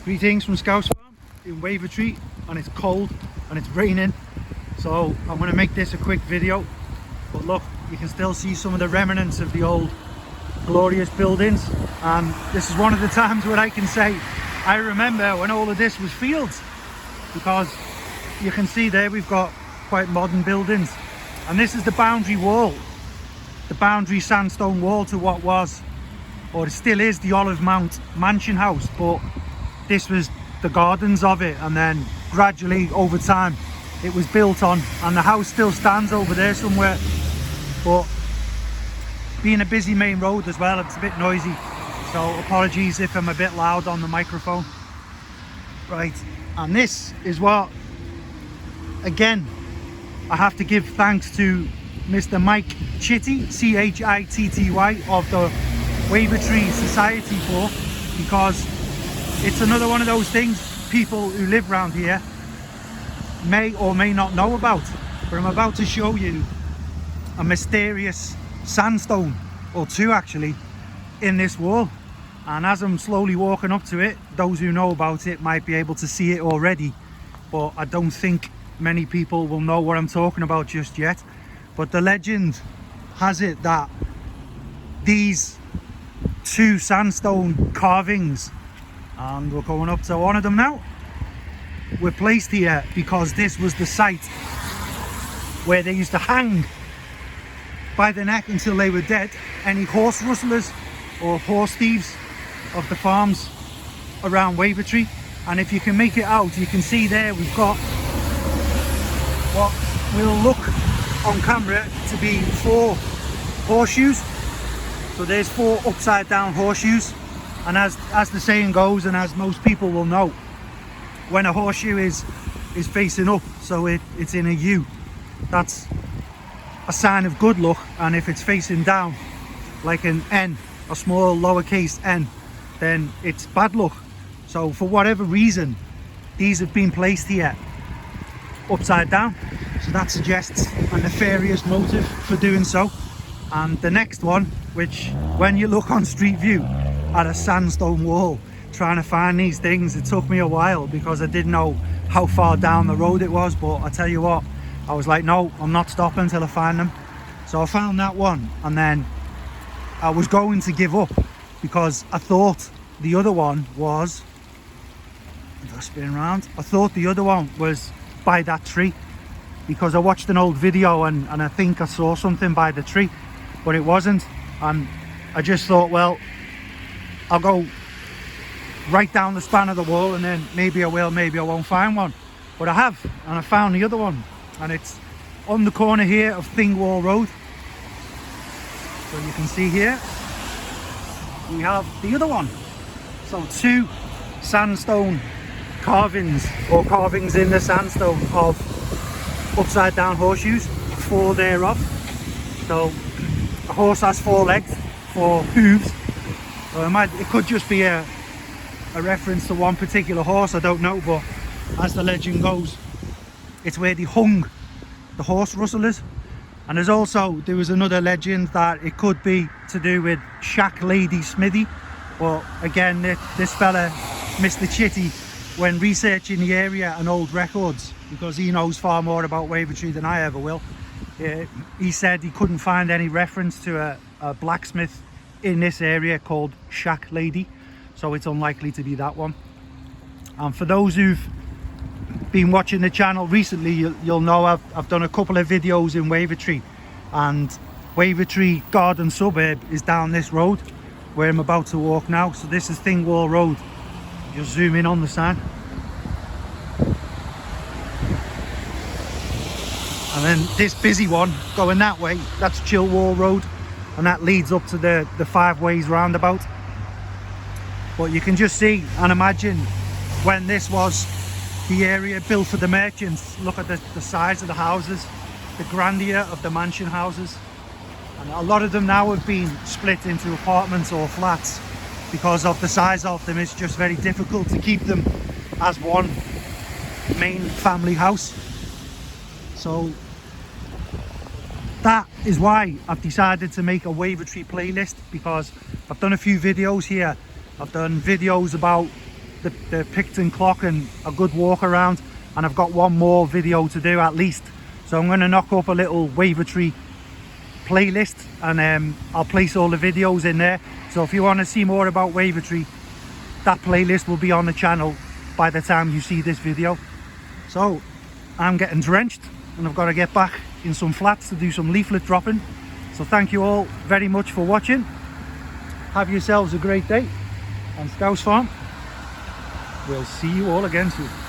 Greetings from Scouse Farm in Wavertree, and it's cold and it's raining, so I'm going to make this a quick video. But look, you can still see some of the remnants of the old glorious buildings, and this is one of the times where I can say I remember when all of this was fields, because you can see there we've got quite modern buildings, and this is the boundary wall, the boundary sandstone wall to what was, or it still is, the Olive Mount mansion house. But this was the gardens of it, and then gradually over time it was built on, and the house still stands over there somewhere. But being a busy main road as well, it's a bit noisy, so apologies if I'm a bit loud on the microphone. Right, and this is what, again, I have to give thanks to Mr. Mike Chitty, C-H-I-T-T-Y, of the Wavertree Society for, because it's another one of those things people who live around here may or may not know about. But I'm about to show you a mysterious sandstone, or two actually, in this wall. And as I'm slowly walking up to it, those who know about it might be able to see it already, but I don't think many people will know what I'm talking about just yet. But the legend has it that these two sandstone carvings, and we're going up to one of them now, were placed here because this was the site where they used to hang by the neck until they were dead any horse rustlers or horse thieves of the farms around Wavertree. And if you can make it out, you can see there we've got what will look on camera to be 4 horseshoes. So there's 4 upside down horseshoes, and as the saying goes, and as most people will know, when a horseshoe is facing up, so it's in a U, that's a sign of good luck. And if it's facing down like an N, a small lowercase n, then it's bad luck. So for whatever reason, these have been placed here upside down, so that suggests a nefarious motive for doing so. And the next one, which when you look on Street View at a sandstone wall trying to find these things, it took me a while because I didn't know how far down the road it was. But I tell you what, I was like, no, I'm not stopping until I find them. So I found that one, and then I was going to give up because I thought the other one was, if I spin around, I thought the other one was by that tree, because I watched an old video and I think I saw something by the tree, but it wasn't. And I just thought, well, I'll go right down the span of the wall, and then maybe I will, maybe I won't find one. But I have, and I found the other one, and it's on the corner here of Thingwall Road. So you can see here we have the other one. So 2 sandstone carvings, or carvings in the sandstone, of upside down horseshoes, 4 thereof. So a horse has 4 legs, 4 hooves. So it could just be a reference to one particular horse, I don't know. But as the legend goes, it's where they hung the horse rustlers. And there was another legend that it could be to do with Shack Lady Smithy. But again, this fella, Mr. Chitty, when researching the area and old records, because he knows far more about Wavertree than I ever will, he said he couldn't find any reference to a blacksmith in this area called Shack Lady, so it's unlikely to be that one. And for those who've been watching the channel recently, you'll know I've done a couple of videos in Wavertree, and Wavertree Garden Suburb is down this road where I'm about to walk now. So this is Thingwall Road. Just zoom in on the sign, and then this busy one going that way, that's Childwall Road, and that leads up to the 5 ways roundabout. But you can just see and imagine when this was the area built for the merchants. Look at the size of the houses, the grandeur of the mansion houses. And a lot of them now have been split into apartments or flats. Because of the size of them, it's just very difficult to keep them as one main family house. So that is why I've decided to make a Wavertree playlist, because I've done a few videos here. I've done videos about the Picton clock and a good walk around, and I've got one more video to do at least. So I'm going to knock up a little Wavertree playlist, and I'll place all the videos in there. So if you want to see more about Wavertree, that playlist will be on the channel by the time you see this video. So I'm getting drenched and I've got to get back in some flats to do some leaflet dropping. So thank you all very much for watching. Have yourselves a great day, and Scouse Farm, we'll see you all again soon.